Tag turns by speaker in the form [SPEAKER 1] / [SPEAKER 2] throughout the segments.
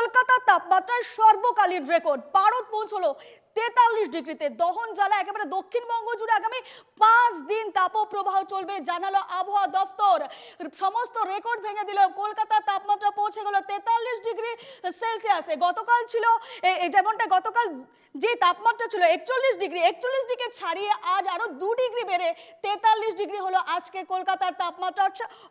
[SPEAKER 1] কলকাতার তাপমাত্রার সর্বকালীন রেকর্ড পারদ পৌঁছলো 43 ডিগ্রিতে। দহন জ্বালা একেবারে দক্ষিণবঙ্গ জুড়ে আগামী 5 দিন তাপপ্রবাহ চলবে জানালো আবহাওয়া দপ্তর। সমস্ত রেকর্ড ভেঙে দিল। কলকাতার তাপমাত্রা পৌঁছে গেল 43 ডিগ্রি সেলসিয়াসে। গতকাল ছিল যেমনটা গতকাল যে তাপমাত্রা ছিল 41 ডিগ্রি, 41 ডিগ্রি ছাড়িয়ে আজ আরো 2 ডিগ্রি বেড়ে 43 ডিগ্রি হলো আজকে কলকাতার তাপমাত্রা।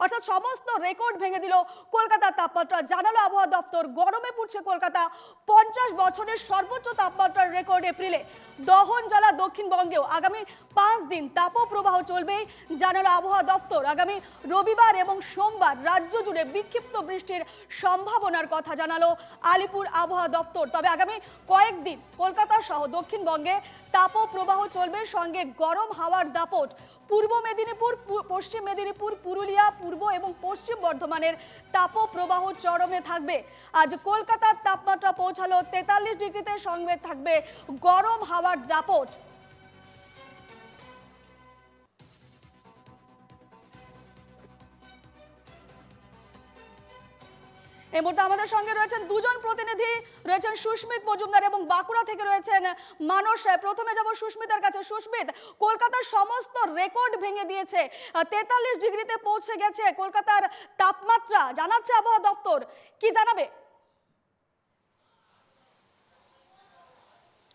[SPEAKER 1] অর্থাৎ সমস্ত রেকর্ড ভেঙে দিল কলকাতার তাপমাত্রা জানালো আবহাওয়া দপ্তর। গরমে পড়ছে কলকাতা। 50 বছরের সর্বোচ্চ তাপমাত্রার রেকর্ড এপ্রিলে। দহন জ্বালা দক্ষিণবঙ্গেও আগামী 5 দিন তাপপ্রবাহ চলবে জানালো আবহাওয়া দপ্তর। আগামী রবিবার এবং সোমবার রাজ্য জুড়ে বিক্ষিপ্ত বৃষ্টির সম্ভাবনার কথা জানালো আলিপুর আবহাওয়া দপ্তর। তবে আগামী কয়েকদিন কলকাতা সহ দক্ষিণবঙ্গে তাপপ্রবাহ চলবে, সঙ্গে গরম হাওয়ার দাপট। পূর্ব মেদিনীপুর, পশ্চিম মেদিনীপুর, পুরুলিয়া, পূর্ব এবং পশ্চিম বর্ধমানের তাপপ্রবাহ চরমে থাকবে। আজ কলকাতার তাপমাত্রা পৌঁছালো 43 ডিগ্রিতে, সঙ্গে থাকবে গরম হাওয়ার দাপট। এই মুহূর্তে আমাদের সঙ্গে রয়েছেন দুজন প্রতিনিধি, রয়েছেন সুস্মিত মজুমদার এবং বাঁকুড়া থেকে রয়েছেন মানস রায়। প্রথমে যাব সুস্মিতার কাছে। সুস্মিত, কলকাতার সমস্ত রেকর্ড ভেঙে দিয়েছে, 43 ডিগ্রিতে পৌঁছে গেছে কলকাতার তাপমাত্রা জানাচ্ছে আবহাওয়া দপ্তর, কি জানাবে?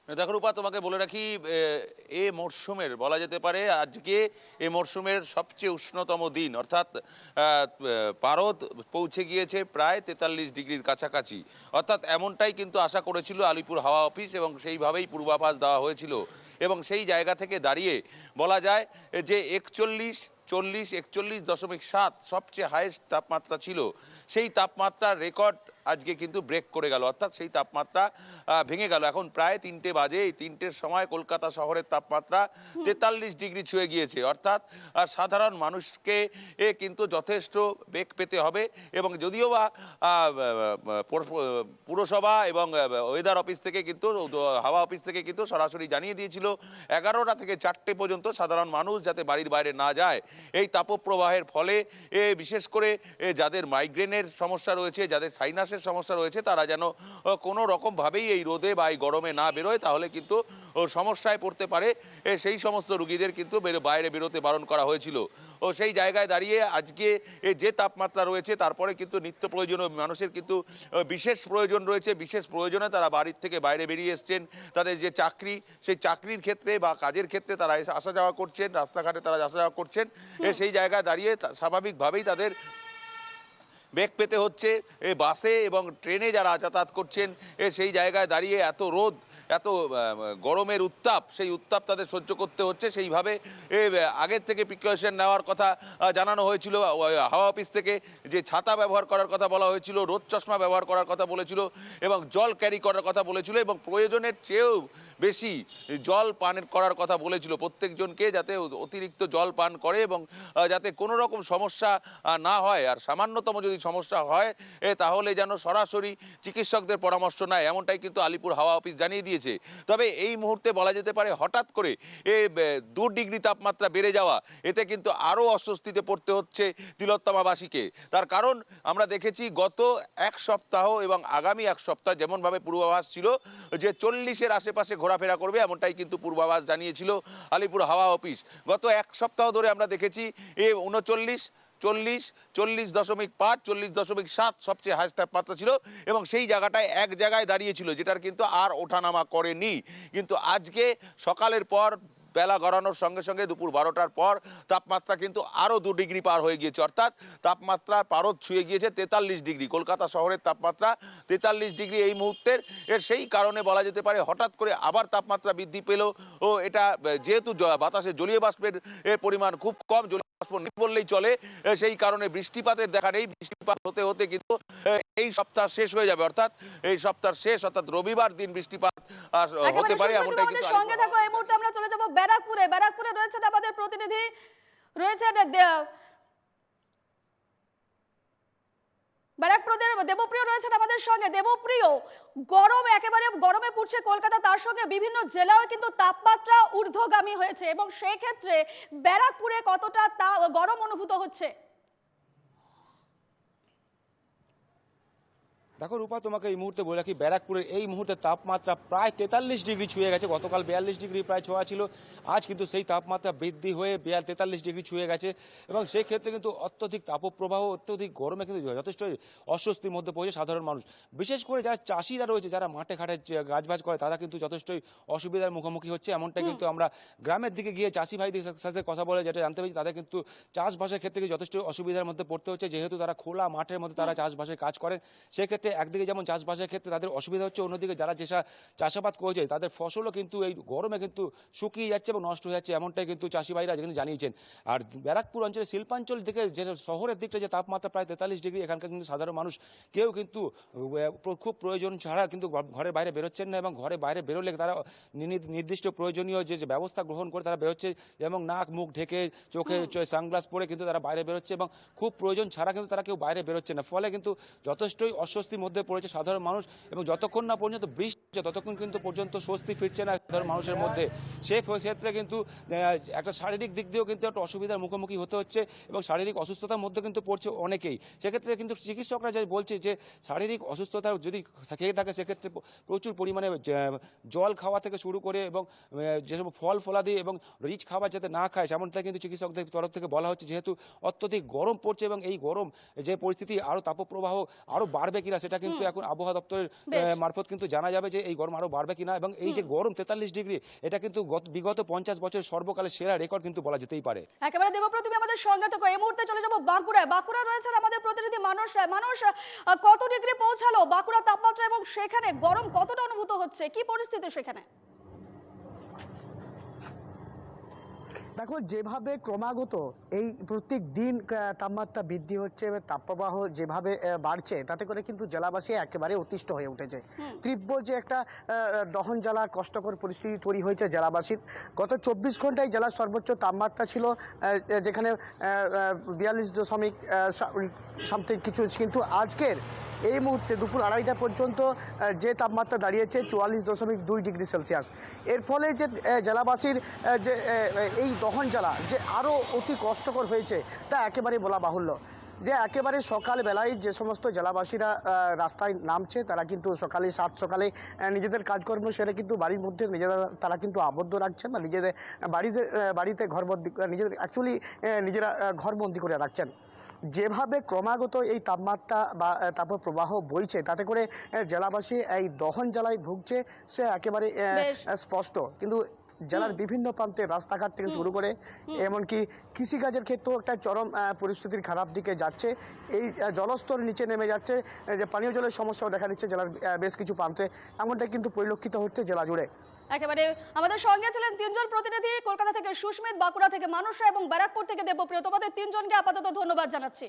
[SPEAKER 2] দেখো রূপা, তোমাকে বলে রাখি, এ মরশুমের বলা যেতে পারে আজকে এ মরশুমের সবচেয়ে উষ্ণতম দিন, অর্থাৎ পারদ পৌঁছে গিয়েছে প্রায় 43 ডিগ্রির কাছাকাছি। অর্থাৎ এমনটাই কিন্তু আশা করেছিল আলিপুর হাওয়া অফিস এবং সেইভাবেই পূর্বাভাস দেওয়া হয়েছিল। এবং সেই জায়গা থেকে দাঁড়িয়ে বলা যায় যে 41.7 সবচেয়ে হাইয়েস্ট তাপমাত্রা ছিল। সেই তাপমাত্রার রেকর্ড আজকে কিন্তু ব্রেক করে গেল, অর্থাৎ সেই তাপমাত্রা ভেঙে গেল। এখন প্রায় 3টে বাজে, এই 3টের সময় কলকাতা শহরের তাপমাত্রা 43 ডিগ্রি ছুঁয়ে গিয়েছে। অর্থাৎ সাধারণ মানুষকে কিন্তু যথেষ্ট বেগ পেতে হবে। এবং যদিও বা পুরসভা এবং ওয়েদার অফিস থেকে কিন্তু, হাওয়া অফিস থেকে কিন্তু সরাসরি জানিয়ে দিয়েছিল 11টা থেকে 4টে পর্যন্ত সাধারণ মানুষ যাতে বাড়ির বাইরে না যায়। এই তাপপ্রবাহের ফলে বিশেষ করে যাদের মাইগ্রেনের সমস্যা রয়েছে, যাদের সাইনাসের সমস্যা রয়েছে, তারা যেন কোনো রকমভাবেই এই রোদে বা এই গরমে না বেরোয়, তাহলে কিন্তু সমস্যায় পড়তে পারে। সেই সমস্ত রোগীদের কিন্তু বাইরে বেরোতে বারণ করা হয়েছিল। ও সেই জায়গায় দাঁড়িয়ে আজকে যে তাপমাত্রা রয়েছে, তারপরে কিন্তু নিত্য প্রয়োজনীয় মানুষের কিন্তু বিশেষ প্রয়োজন রয়েছে। বিশেষ প্রয়োজনে তারা বাড়ির থেকে বাইরে বেরিয়ে এসছেন। তাদের যে চাকরি, সেই চাকরির ক্ষেত্রে বা কাজের ক্ষেত্রে তারা আসা যাওয়া করছেন, রাস্তাঘাটে তারা আসা যাওয়া করছেন। সেই জায়গায় দাঁড়িয়ে স্বাভাবিকভাবেই তাদের বেগ পেতে হচ্ছে। বাসে এবং ট্রেনে যারা যাতায়াত করছেন, সেই জায়গায় দাঁড়িয়ে এত রোদ, এত গরমের উত্তাপ, সেই উত্তাপ তাদের সহ্য করতে হচ্ছে। সেইভাবে আগের থেকে প্রিকশন নেওয়ার কথা জানানো হয়েছিল হাওয়া অফিস থেকে, যে ছাতা ব্যবহার করার কথা বলা হয়েছিল, রোদ চশমা ব্যবহার করার কথা বলেছিল এবং জল ক্যারি করার কথা বলেছিল এবং প্রয়োজনের চেয়েও বেশি জল পান করার কথা বলেছিল। প্রত্যেকজনকে যাতে অতিরিক্ত জল পান করে এবং যাতে কোনো রকম সমস্যা না হয়, আর সামান্যতম যদি সমস্যা হয় তাহলে যেন সরাসরি চিকিৎসকদের পরামর্শ নেয়, এমনটাই কিন্তু আলিপুর হাওয়া অফিস জানিয়ে দিয়েছে। তবে এই মুহূর্তে বলা যেতে পারে হঠাৎ করে 2 ডিগ্রি তাপমাত্রা বেড়ে যাওয়া, এতে কিন্তু আরও অস্বস্তিতে পড়তে হচ্ছে তিলোত্তমাবাসীকে। তার কারণ আমরা দেখেছি গত এক সপ্তাহ এবং আগামী এক সপ্তাহ যেমনভাবে পূর্বাভাস ছিল যে 40-এর আশেপাশে ঘোরাফেরা করবে, এমনটাই কিন্তু পূর্বাভাস জানিয়েছিল আলিপুর হাওয়া অফিস। গত এক সপ্তাহ ধরে আমরা দেখেছি 39, 40, 40.5, 40.7 সবচেয়ে হাইস্ট তাপমাত্রা ছিল এবং সেই জায়গাটায় এক জায়গায় দাঁড়িয়েছিল, যেটার কিন্তু আর ওঠানামা করেনি। কিন্তু আজকে সকালের পর বেলা গড়ানোর সঙ্গে সঙ্গে দুপুর 12টার পর তাপমাত্রা কিন্তু আরও 2 ডিগ্রি পার হয়ে গিয়েছে। অর্থাৎ তাপমাত্রা পারদ ছুঁয়ে গিয়েছে 43 ডিগ্রি। কলকাতা শহরের তাপমাত্রা 43 ডিগ্রি এই মুহূর্তের। সেই কারণে বলা যেতে পারে হঠাৎ করে আবার তাপমাত্রা বৃদ্ধি পেল। ও এটা যেহেতু বাতাসে জলীয় বাষ্পের পরিমাণ খুব কম, জলীয় বাষ্প নেই বললেই চলে, সেই কারণে বৃষ্টিপাতের দেখা নেই। বৃষ্টিপাত হতে হতে কিন্তু এই সপ্তাহ শেষ হয়ে যাবে, অর্থাৎ এই সপ্তাহ শেষ, অর্থাৎ রবিবার দিন বৃষ্টিপাত হতে পারে, এমনটাই কিন্তু।
[SPEAKER 1] সঙ্গে থাকো। এই মুহূর্তে আমরা চলে যাব ব্যারাকপুরে। ব্যারাকপুরে রয়েছেন আমাদের প্রতিনিধি, রয়েছেন ব্যারাকপুরের দেবপ্রিয় রয়েছেন আমাদের সঙ্গে। দেবপ্রিয়, গরম একেবারে গরমে পড়ছে কলকাতা, তার সঙ্গে বিভিন্ন জেলাও কিন্তু তাপমাত্রা ঊর্ধ্বগামী হয়েছে এবং সেই ক্ষেত্রে ব্যারাকপুরে কতটা গরম অনুভূত হচ্ছে?
[SPEAKER 3] দেখো রূপা, তোমাকে এই মুহূর্তে বলে রাখি, ব্যারাকপুরের এই মুহূর্তে তাপমাত্রা প্রায় 43 ডিগ্রি ছুঁয়ে গেছে। গতকাল 42 ডিগ্রি প্রায় ছোঁয়া ছিল, আজ কিন্তু সেই তাপমাত্রা বৃদ্ধি হয়ে 43 ডিগ্রি ছুঁয়ে গেছে। এবং সেই ক্ষেত্রে কিন্তু অত্যধিক তাপপ্রবাহ, অত্যধিক গরমে কিন্তু যথেষ্ট অস্বস্তির মধ্যে পড়েছে সাধারণ মানুষ। বিশেষ করে যারা চাষিরা রয়েছে, যারা মাঠে ঘাটে গাছবাজ করে, তারা কিন্তু যথেষ্টই অসুবিধার মুখোমুখি হচ্ছে। এমনটা কিন্তু আমরা গ্রামের দিকে গিয়ে চাষি ভাইদের সাথে কথা বলে যেটা জানতে পেরেছি, তাদের কিন্তু চাষবাসের ক্ষেত্রে যথেষ্ট অসুবিধার মধ্যে পড়তে হচ্ছে, যেহেতু তারা খোলা মাঠের মধ্যে তারা চাষবাসের কাজ করেন। সেক্ষেত্রে একদিকে যেমন চাষবাসের ক্ষেত্রে তাদের অসুবিধা হচ্ছে, অন্যদিকে যারা যেসব চাষাবাদ করেছে তাদের ফসলও কিন্তু এই গরমে কিন্তু শুকিয়ে যাচ্ছে এবং নষ্ট হয়ে যাচ্ছে, এমনটাই কিন্তু চাষি ভাইরা কিন্তু জানিয়েছেন। আর ব্যারাকপুর অঞ্চলে শিল্পাঞ্চল দিকে যে শহরের দিকটা যে তাপমাত্রা প্রায় 43 ডিগ্রি, এখানকার কিন্তু সাধারণ মানুষ কেউ কিন্তু খুব প্রয়োজন ছাড়া কিন্তু ঘরের বাইরে বেরোচ্ছেন না। এবং ঘরে বাইরে বেরোলে তারা নির্দিষ্ট প্রয়োজনীয় যে ব্যবস্থা গ্রহণ করে তারা বেরোচ্ছে, যেমন নাক মুখ ঢেকে, চোখে সানগ্লাস পরে কিন্তু তারা বাইরে বেরোচ্ছে এবং খুব প্রয়োজন ছাড়া কিন্তু তারা কেউ বাইরে বেরোচ্ছে না। ফলে কিন্তু যথেষ্টই অস্বস্তির মধ্যে পড়েছে সাধারণ মানুষ। এবং যতক্ষণ না পর্যন্ত বৃষ্টি হচ্ছে ততক্ষণ কিন্তু পর্যন্ত স্বস্তি ফিরছে না সাধারণ মানুষের মধ্যে। সেই ক্ষেত্রে কিন্তু একটা শারীরিক দিক দিয়েও কিন্তু একটা অসুবিধার মুখোমুখি হতে হচ্ছে এবং শারীরিক অসুস্থতার মধ্যে কিন্তু পড়ছে অনেকেই। সেক্ষেত্রে কিন্তু চিকিৎসকরা যে বলছে যে শারীরিক অসুস্থতা যদি থেকে থাকে সেক্ষেত্রে প্রচুর পরিমাণে জল খাওয়া থেকে শুরু করে এবং যেসব ফল ফলাদি এবং রিচ খাবার যাতে না খায়, সেমনটা কিন্তু চিকিৎসকদের তরফ থেকে বলা হচ্ছে। যেহেতু অত্যধিক গরম পড়ছে এবং এই গরম যে পরিস্থিতি আরও তাপপ্রবাহ আরও বাড়বে কিনা সেটা কিন্তু এখন আবহাওয়া দপ্তরের মারফত কিন্তু জানা যাবে যে এই গরম আরও বাড়বে কিনা। এবং এই যে গরম 43 ডিগ্রি, এটা কিন্তু বিগত 50 বছরের সর্বকালের সেরা রেকর্ড কিন্তু বলা যেতেই পারে।
[SPEAKER 1] একেবারে দেবপ্রতিম আমাদের সঙ্গে থাকো। এই মুহূর্তে চলে যাবো বাঁকুড়ায়। বাঁকুড়া রয়েছেন আমাদের প্রতিনিধি মানুষ রায়। মানুষ, কত ডিগ্রি পৌঁছালো বাঁকুড়া তাপমাত্রা এবং সেখানে গরম কতটা অনুভূত হচ্ছে, কি পরিস্থিতি সেখানে?
[SPEAKER 4] দেখো, যেভাবে ক্রমাগত এই প্রত্যেক দিন তাপমাত্রা বৃদ্ধি হচ্ছে এবং তাপপ্রবাহ যেভাবে বাড়ছে, তাতে করে কিন্তু জেলাবাসী একেবারে অতিষ্ঠ হয়ে উঠেছে। তীব্র যে একটা দহন জ্বালা, কষ্টকর পরিস্থিতি তৈরি হয়েছে জেলাবাসীর। গত 24 ঘন্টায় জেলার সর্বোচ্চ তাপমাত্রা ছিল যেখানে 42 সামথিং কিছু, কিন্তু আজকের এই মুহূর্তে দুপুর 2:30 পর্যন্ত যে তাপমাত্রা দাঁড়িয়েছে 44.2 ডিগ্রি সেলসিয়াস। এর ফলে যে জেলাবাসীর যে এই দহন জ্বালা যে আরও অতি কষ্টকর হয়েছে তা একেবারে বলা বাহুল্য। যে একেবারে সকালবেলায় যে সমস্ত জেলাবাসীরা রাস্তায় নামছে, তারা কিন্তু সকালে নিজেদের কাজকর্ম সেরে কিন্তু বাড়ির মধ্যে তারা কিন্তু আবদ্ধ রাখছেন বা নিজেদের বাড়িতে নিজেরা ঘরবন্দি করে রাখছেন। যেভাবে ক্রমাগত এই তাপমাত্রা বা তাপপ্রবাহ বইছে, তাতে করে জেলাবাসী এই দহন জ্বালায় ভুগছে সে একেবারে স্পষ্ট। কিন্তু জেলার বিভিন্ন প্রান্তে রাস্তাঘাট থেকে শুরু করে এমনকি কৃষিকাজের ক্ষেত্রেও একটা চরম পরিস্থিতির খারাপ দিকে যাচ্ছে। এই জলস্তর নিচে নেমে যাচ্ছে, যে পানীয় জলের সমস্যাও দেখা দিচ্ছে জেলার বেশ কিছু প্রান্তে, এমনটা কিন্তু পরিলক্ষিত হচ্ছে জেলা জুড়ে।
[SPEAKER 1] একেবারে আমাদের সঙ্গে ছিলেন তিনজন প্রতিনিধি, কলকাতা থেকে সুস্মিত, বাঁকুড়া থেকে মানুষ এবং ব্যারাকপুর থেকে দেবপ্রিয়। তোমাদের তিনজনকে আপাতত ধন্যবাদ জানাচ্ছি।